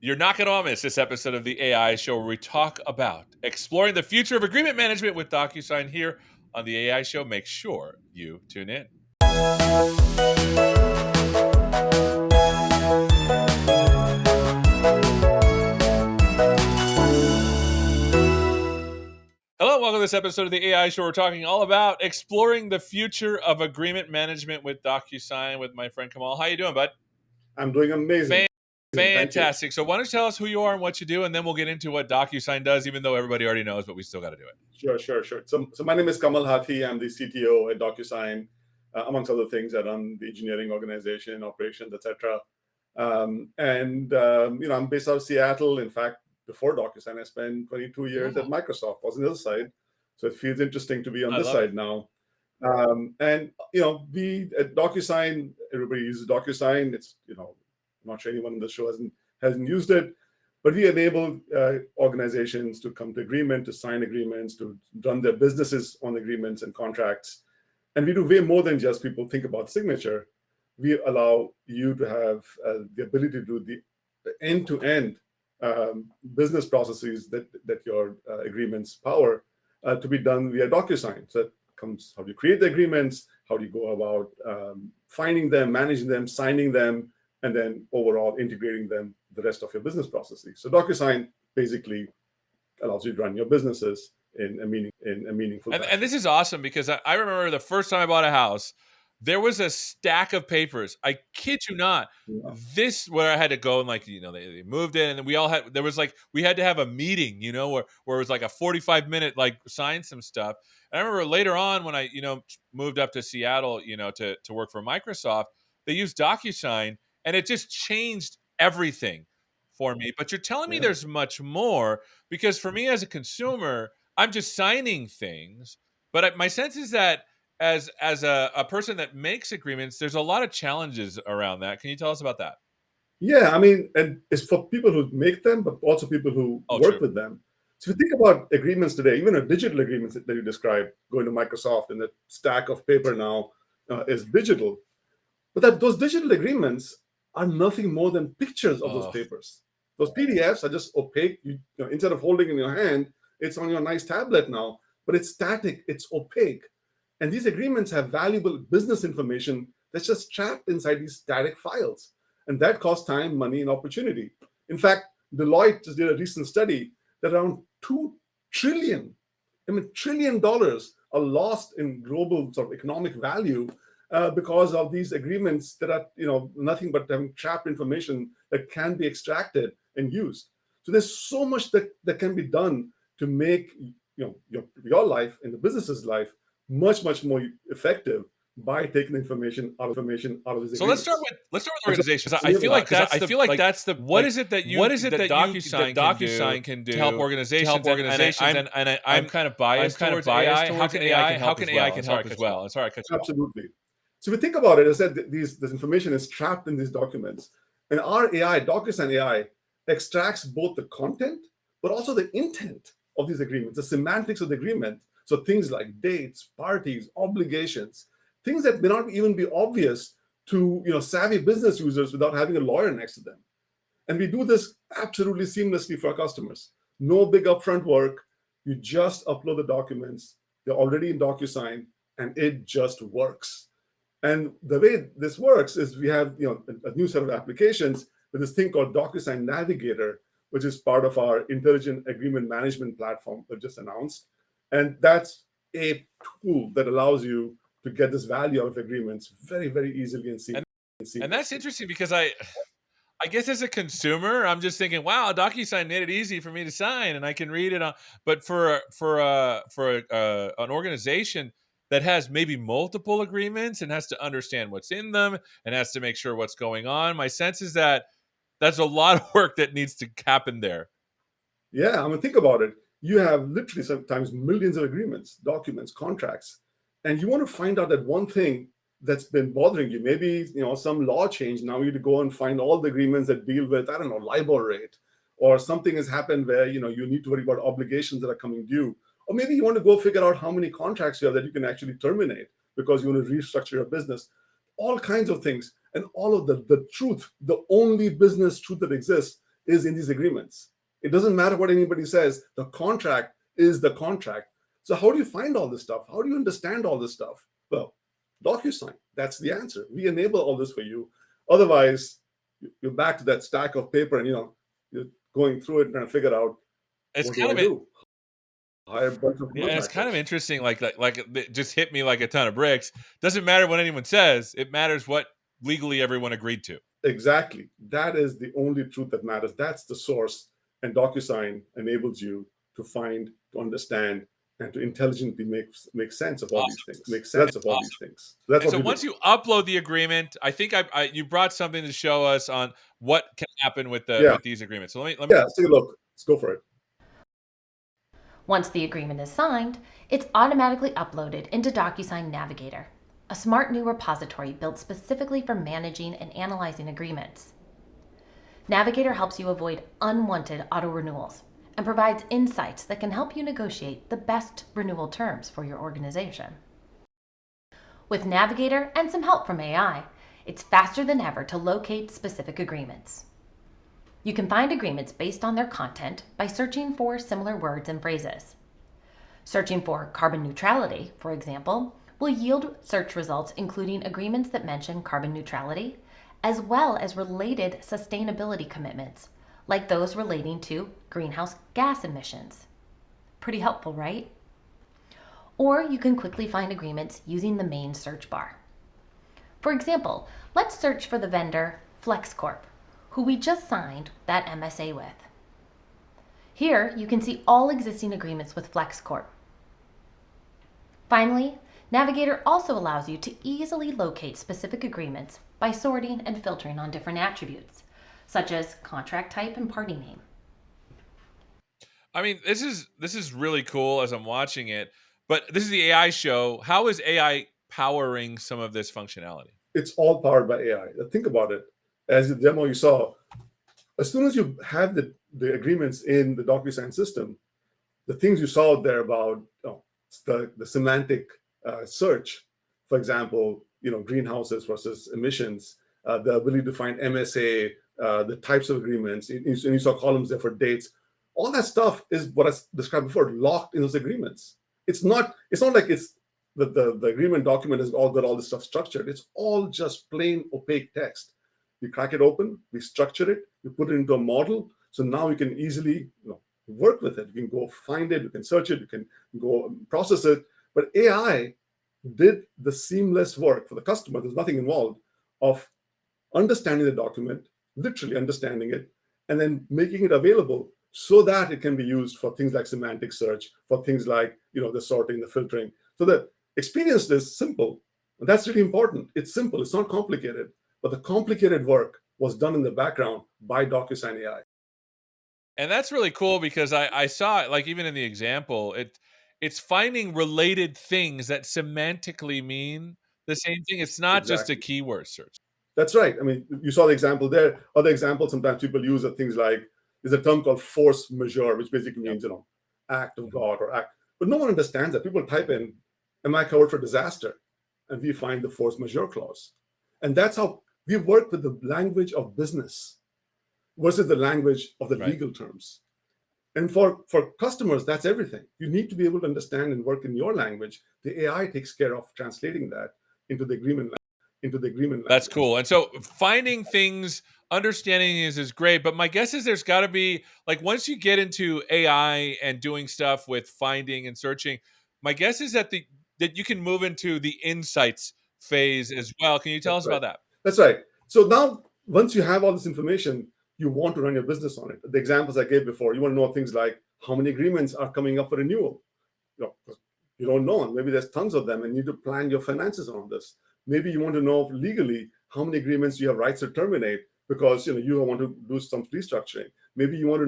You're not going to miss this episode of the AI Show where we talk about exploring the future of agreement management with Docusign here on the AI Show. Make sure you tune in. Hello, welcome to this episode of the AI Show. We're talking all about exploring the future of agreement management with Docusign with my friend Kamal. How you doing, bud? I'm doing amazing. Fantastic. So why don't you tell us who you are and what you do, and then we'll get into what Docusign does, even though everybody already knows, but we still got to do it. Sure. So my name is Kamal Hathi. I'm the CTO at Docusign, amongst other things. I run the engineering organization, operations, etc. I'm based out of Seattle. In fact, before Docusign, I spent 22 years at Microsoft. I was on the other side, so it feels interesting to be on this side now. We at Docusign, everybody uses Docusign. It's I'm not sure anyone on the show hasn't used it, but we enable organizations to come to agreement, to sign agreements, to run their businesses on agreements and contracts. And we do way more than just people think about signature. We allow you to have the ability to do the end-to-end business processes that your agreements power to be done via Docusign. So that comes how do you create the agreements, how do you go about finding them, managing them, signing them, and then overall integrating them the rest of your business processes. So Docusign basically allows you to run your businesses in a meaningful fashion. And this is awesome because I remember the first time I bought a house, there was a stack of papers. I kid you not. Yeah. This where I had to go and they moved in, and we all had we had to have a meeting, where it was like a 45-minute sign some stuff. And I remember later on when I moved up to Seattle, to work for Microsoft, they used DocuSign, and it just changed everything for me. But you're telling me there's much more, because for me as a consumer, I'm just signing things. But my sense is that as a person that makes agreements, there's a lot of challenges around that. Can you tell us about that? Yeah, I mean, and it's for people who make them, but also people who work with them. So if you think about agreements today, even a digital agreements that you described, going to Microsoft and the stack of paper now is digital. But those digital agreements are nothing more than pictures of those papers. Those PDFs are just opaque. Instead of holding in your hand, it's on your nice tablet now, but it's static, it's opaque. And these agreements have valuable business information that's just trapped inside these static files. And that costs time, money, and opportunity. In fact, Deloitte just did a recent study that around $2 trillion are lost in global sort of economic value because of these agreements that are nothing but having trapped information that can be extracted and used. So there's so much that can be done to make your life and the business's life much more effective by taking information out of this. So let's start with organizations. I feel like that's the what is it that Docusign can do to help organizations? And I'm kind of biased towards AI. How can AI help as well? And sorry, I cut you off. Absolutely. So if you think about it, I said this information is trapped in these documents, and our AI, Docusign AI, extracts both the content but also the intent of these agreements, the semantics of the agreement. So things like dates, parties, obligations, things that may not even be obvious to savvy business users without having a lawyer next to them. And we do this absolutely seamlessly for our customers. No big upfront work. You just upload the documents. They're already in DocuSign, and it just works. And the way this works is we have a new set of applications with this thing called Docusign Navigator, which is part of our intelligent agreement management platform that just announced. And that's a tool that allows you to get this value out of agreements very, very easily and seamlessly. And that's interesting because I guess as a consumer, I'm just thinking, wow, DocuSign made it easy for me to sign, and I can read it on. But for an organization that has maybe multiple agreements and has to understand what's in them and has to make sure what's going on, my sense is that that's a lot of work that needs to happen there. Yeah, I mean, think about it. You have literally sometimes millions of agreements, documents, contracts, and you want to find out that one thing that's been bothering you. Maybe some law change. Now you need to go and find all the agreements that deal with, I don't know, LIBOR rate, or something has happened where you need to worry about obligations that are coming due. Or maybe you want to go figure out how many contracts you have that you can actually terminate because you want to restructure your business. All kinds of things. And all of the truth, the only business truth that exists is in these agreements. It doesn't matter what anybody says, the contract is the contract. So how do you find all this stuff? How do you understand all this stuff? Well, DocuSign, that's the answer. We enable all this for you. Otherwise, you're back to that stack of paper and you're going through it and trying to figure out, It's what do kind I of it. do? Hire a bunch of Yeah, and it's kind of contractors. interesting. Like it just hit me like a ton of bricks. Doesn't matter what anyone says. It matters what legally everyone agreed to. Exactly. That is the only truth that matters. That's the source. And DocuSign enables you to find, to understand, and to intelligently make sense of all these Awesome. things. Make sense of all Awesome. these things. So that's And what so we do. once you upload the agreement, I think you brought something to show us on what can happen with Yeah. these agreements. So let me Yeah, let's take a look. Let's go for it. Once the agreement is signed, it's automatically uploaded into Docusign Navigator, a smart new repository built specifically for managing and analyzing agreements. Navigator helps you avoid unwanted auto renewals and provides insights that can help you negotiate the best renewal terms for your organization. With Navigator and some help from AI, it's faster than ever to locate specific agreements. You can find agreements based on their content by searching for similar words and phrases. Searching for carbon neutrality, for example, will yield search results including agreements that mention carbon neutrality, as well as related sustainability commitments, like those relating to greenhouse gas emissions. Pretty helpful, right? Or you can quickly find agreements using the main search bar. For example, let's search for the vendor FlexCorp, who we just signed that MSA with. Here, you can see all existing agreements with FlexCorp. Finally, Navigator also allows you to easily locate specific agreements by sorting and filtering on different attributes, such as contract type and party name. I mean, this is really cool as I'm watching it, but this is the AI show. How is AI powering some of this functionality? It's all powered by AI. Think about it. As the demo you saw, as soon as you have the agreements in the DocuSign system, the things you saw there about the semantic search, for example, greenhouses versus emissions, the ability to find MSA, the types of agreements, and you saw columns there for dates. All that stuff is what I described before, locked in those agreements. It's not like it's the agreement document has all got all this stuff structured. It's all just plain opaque text. You crack it open, we structure it, we put it into a model. So now you can easily work with it. You can go find it, you can search it, you can go process it. But AI did the seamless work for the customer. There's nothing involved of understanding the document, literally understanding it, and then making it available so that it can be used for things like semantic search, for things like the sorting, the filtering. So the experience is simple. And that's really important. It's simple, it's not complicated. But the complicated work was done in the background by DocuSign AI. And that's really cool because I saw it, like, even in the example, it's finding related things that semantically mean the same thing. It's not just a Exactly. keyword search. That's right. I mean, you saw the example there. Other examples sometimes people use are things like, there's a term called force majeure, which basically Yep. means, act of God or act. But no one understands that. People type in, am I covered for disaster? And we find the force majeure clause. And that's how we work with the language of business versus the language of the Right. legal terms. And for customers, that's everything. You need to be able to understand and work in your language. The AI takes care of translating that into the agreement language. That's cool. And so finding things, understanding is great. But my guess is there's got to be, like, once you get into AI and doing stuff with finding and searching, my guess is that that you can move into the insights phase as well. Can you tell That's us right. about that? That's right. So now, once you have all this information, you want to run your business on it. The examples I gave before, you want to know things like how many agreements are coming up for renewal. You don't know, and maybe there's tons of them, and you need to plan your finances on this. Maybe you want to know legally how many agreements you have rights to terminate because you want to do some restructuring. Maybe you want to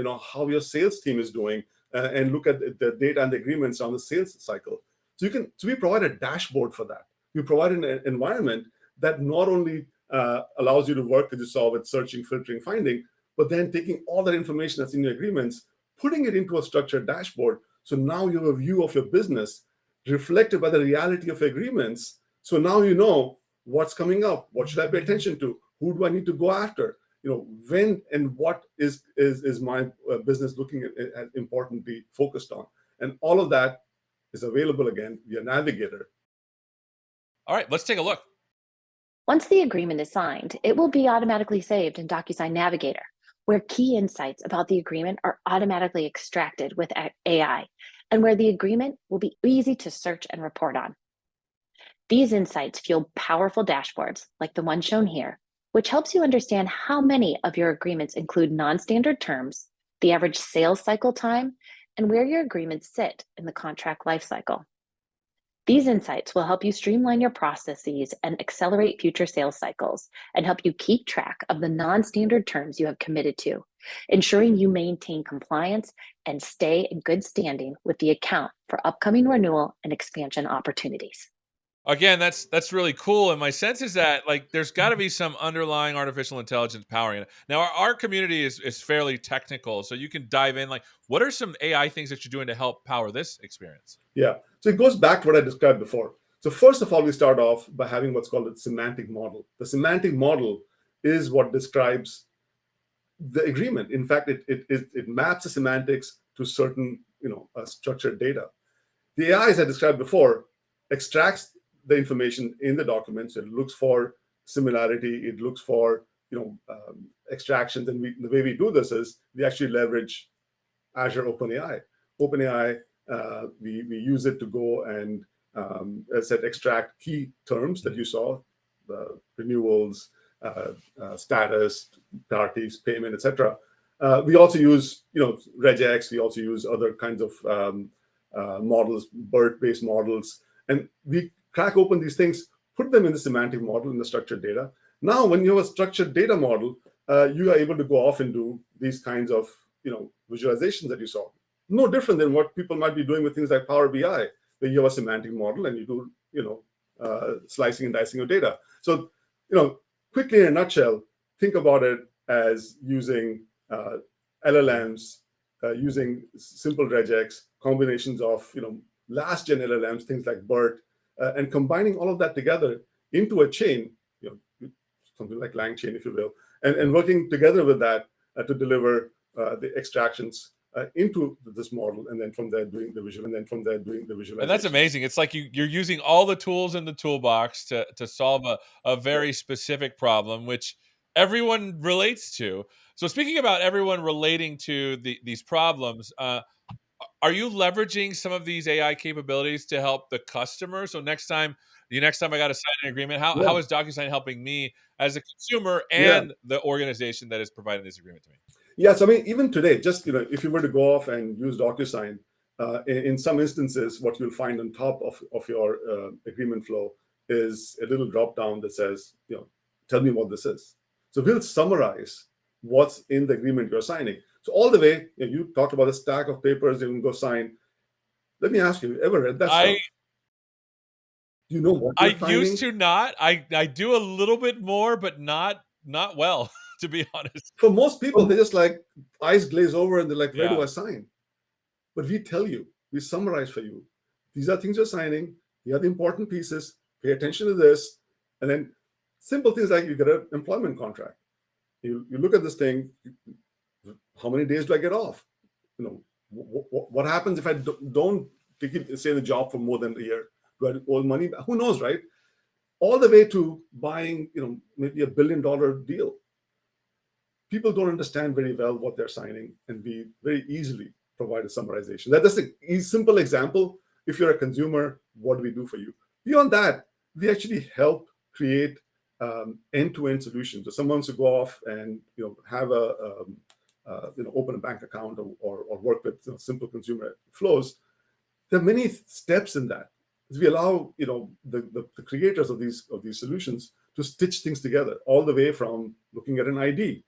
know how your sales team is doing and look at the data and the agreements on the sales cycle. So we provide a dashboard for that. We provide an environment that not only allows you to work as you saw with searching, filtering, finding, but then taking all that information that's in your agreements, putting it into a structured dashboard. So now you have a view of your business reflected by the reality of agreements. So now you know what's coming up, what should I pay attention to, who do I need to go after. when and what is my business looking at importantly focused on, and all of that is available again via Navigator. All right, let's take a look. Once the agreement is signed, it will be automatically saved in Docusign Navigator, where key insights about the agreement are automatically extracted with AI, and where the agreement will be easy to search and report on. These insights fuel powerful dashboards like the one shown here, which helps you understand how many of your agreements include non-standard terms, the average sales cycle time, and where your agreements sit in the contract lifecycle. These insights will help you streamline your processes and accelerate future sales cycles, and help you keep track of the non-standard terms you have committed to, ensuring you maintain compliance and stay in good standing with the account for upcoming renewal and expansion opportunities. Again, that's really cool. And my sense is that like there's got to be some underlying artificial intelligence powering it. Now, our community is fairly technical, so you can dive in. Like, what are some AI things that you're doing to help power this experience? Yeah. So it goes back to what I described before. So first of all, we start off by having what's called a semantic model. The semantic model is what describes the agreement. In fact, it maps the semantics to certain structured data. The AI, as I described before, extracts the information in the documents. It looks for similarity. It looks for extractions. And the way we do this is we actually leverage Azure OpenAI. OpenAI, we use it to go and, as I said, extract key terms that you saw, the renewals, status, priorities, payment, etc. We also use, regex. We also use other kinds of models, BERT-based models, and we crack open these things, put them in the semantic model in the structured data. Now, when you have a structured data model, you are able to go off and do these kinds of visualizations that you saw. No different than what people might be doing with things like Power BI, where you have a semantic model and you do slicing and dicing of data. So quickly in a nutshell, think about it as using LLMs, using simple regex, combinations of last gen LLMs, things like BERT, and combining all of that together into a chain, something like LangChain, if you will, and working together with that to deliver the extractions into this model, and then from there doing the visual, and then from there doing the visualization. And that's amazing. It's like you're using all the tools in the toolbox to solve a very specific problem, which everyone relates to. So speaking about everyone relating to these problems, are you leveraging some of these AI capabilities to help the customer? So next time I got to sign an agreement, how is DocuSign helping me as a consumer and the organization that is providing this agreement to me? Yes, I mean, even today, just if you were to go off and use DocuSign, in some instances, what you'll find on top of your agreement flow is a little drop down that says, tell me what this is. So we'll summarize what's in the agreement you're signing. So all the way, you talked about a stack of papers you can go sign. Let me ask you, ever read that stuff? Do you know what you're signing? I used to not. I do a little bit more, but not well, to be honest. For most people, they just like eyes glaze over and they're like, where Yeah. do I sign? But we tell you, we summarize for you. These are things you're signing. Here are the important pieces. Pay attention to this. And then simple things like you get an employment contract. You look at this thing. How many days do I get off? What happens if I don't stay in the job for more than a year? Do I owe money back? Who knows, right? All the way to buying, maybe $1 billion deal. People don't understand very well what they're signing, and we very easily provide a summarization. That's a simple example. If you're a consumer, what do we do for you? Beyond that, we actually help create end-to-end solutions. If someone wants to go off and have open a bank account or work with simple consumer flows, there are many steps in that. We allow the creators of these solutions to stitch things together, all the way from looking at an ID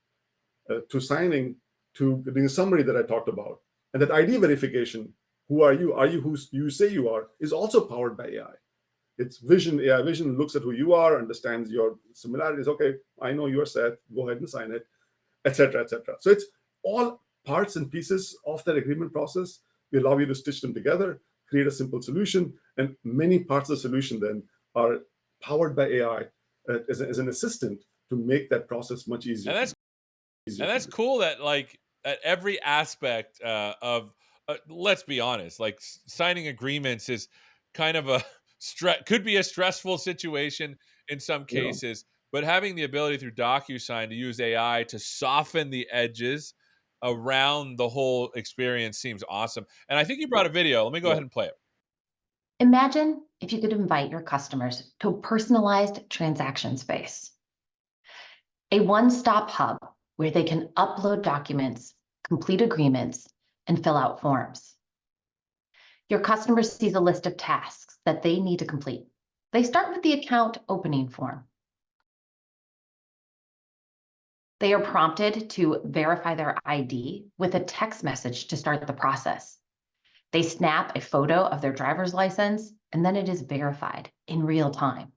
to signing to doing a summary that I talked about. And that ID verification, who are you? Are you who you say you are? Is also powered by AI. It's vision. AI vision looks at who you are, understands your similarities. Okay, I know you're Seth. Go ahead and sign it, etc., etc. So it's all parts and pieces of that agreement process. We allow you to stitch them together, create a simple solution, and many parts of the solution then are powered by AI as an assistant to make that process much easier. And that's easier And for that's you. cool that like at every aspect of let's be honest, like signing agreements is kind of a could be a stressful situation in some Yeah, cases, but having the ability through DocuSign to use AI to soften the edges around the whole experience seems awesome. And I think you brought a video. Let me go yeah, ahead and play it. Imagine if you could invite your customers to a personalized transaction space, a one stop hub where they can upload documents, complete agreements, and fill out forms. Your customer sees a list of tasks that they need to complete. They start with the account opening form. They are prompted to verify their ID with a text message to start the process. They snap a photo of their driver's license, and then it is verified in real time.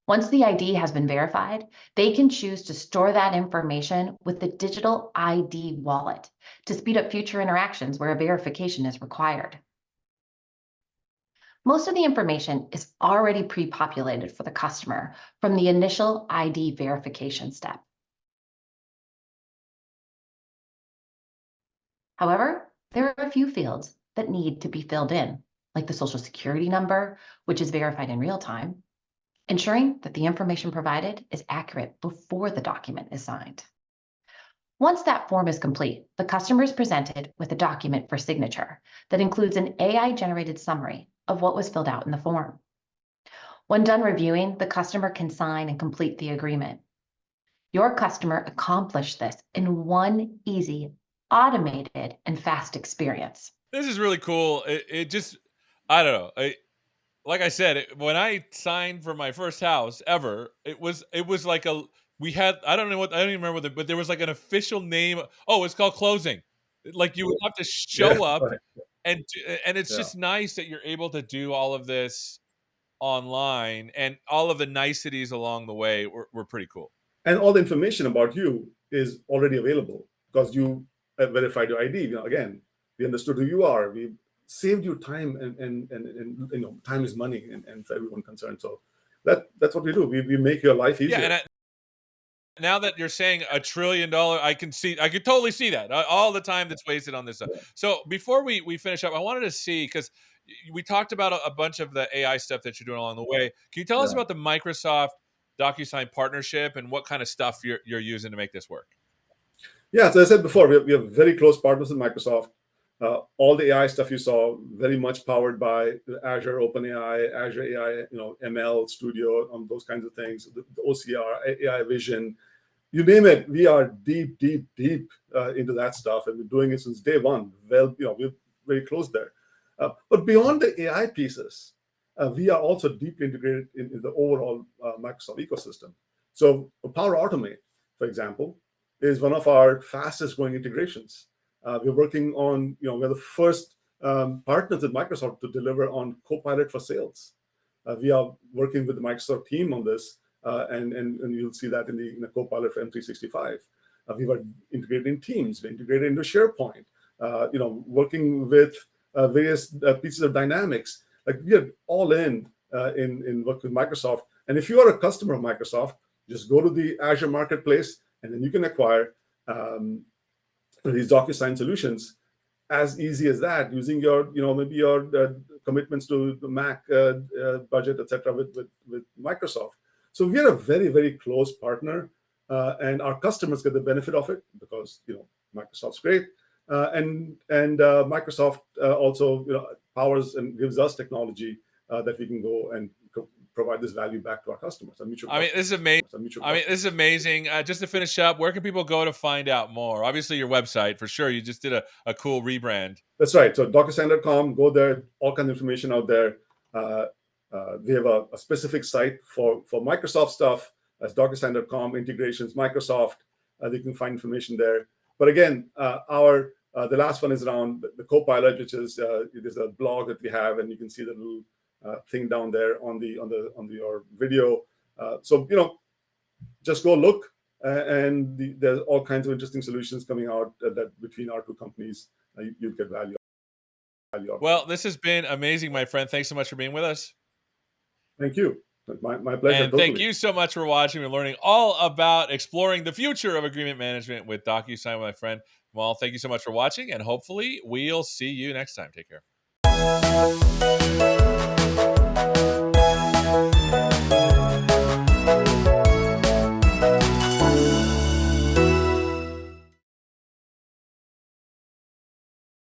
Once the ID has been verified, they can choose to store that information with the digital ID wallet to speed up future interactions where a verification is required. Most of the information is already pre-populated for the customer from the initial ID verification step. However, there are a few fields that need to be filled in, like the Social Security number, which is verified in real time, ensuring that the information provided is accurate before the document is signed. Once that form is complete, the customer is presented with a document for signature that includes an AI-generated summary of what was filled out in the form. When done reviewing, the customer can sign and complete the agreement. Your customer accomplished this in one easy, automated, and fast experience. This is really cool. It just, I don't know. Like I said, when I signed for my first house ever, it was like a we had I don't know what I don't even remember what but there was like an official name. Oh, it's called closing. Like you would have to yeah, show up right. and it's Yeah. just nice that you're able to do all of this online and all of the niceties along the way were pretty cool. And all the information about you is already available because you verified your ID. Again, we understood who you are. We saved you time, and time is money, and for everyone concerned. So that's what we do. We make your life Yeah, easier. now that you're saying $1 trillion, I could totally see that all the time that's wasted on this stuff. Yeah, So before we finish up, I wanted to see because we talked about a bunch of the AI stuff that you're doing along the way. Can you tell us yeah. about the Microsoft DocuSign partnership and what kind of stuff you're using to make this work? Yeah, so as I said before, we have very close partners with Microsoft. All the AI stuff you saw, very much powered by Azure OpenAI, Azure AI, ML Studio, those kinds of things, the OCR, AI Vision, you name it. We are deep, deep, deep into that stuff, and we're doing it since day one. Well, we're very close there. But beyond the AI pieces, we are also deeply integrated in the overall Microsoft ecosystem. So Power Automate, for example, is one of our fastest growing integrations. We're working on, we're the first partners at Microsoft to deliver on Copilot for sales. We are working with the Microsoft team on this, and you'll see that in the Copilot for M365. We were integrated in Teams, we integrated into SharePoint, working with various pieces of Dynamics. Like we are all in work with Microsoft. And if you are a customer of Microsoft, just go to the Azure Marketplace, and then you can acquire these DocuSign solutions as easy as that, using your, maybe your commitments to the Mac budget, etc., with Microsoft. So we are a very, very close partner, and our customers get the benefit of it because Microsoft's great, and Microsoft also powers and gives us technology that we can go and provide this value back to our customers, our mutual I mean, this is customers, amazing. our mutual I mean, this is customers. amazing. Just to finish up, where can people go to find out more? Obviously, your website for sure. You just did a cool rebrand. That's right. So DocuSign.com, go there, all kinds of information out there. We have a specific site for Microsoft stuff. That's DocuSign.com, integrations, Microsoft. You can find information there. But again, the last one is around the Copilot, which is it is a blog that we have, and you can see the little thing down there on your video. So just go look, and there's all kinds of interesting solutions coming out that between our two companies, you'll get value out of Well, it. this has been amazing, my friend. Thanks so much for being with us. Thank you. My pleasure. And thank Totally. you so much for watching and learning all about exploring the future of agreement management with Docusign with my friend Kamal. Thank you so much for watching, and hopefully we'll see you next time. Take care.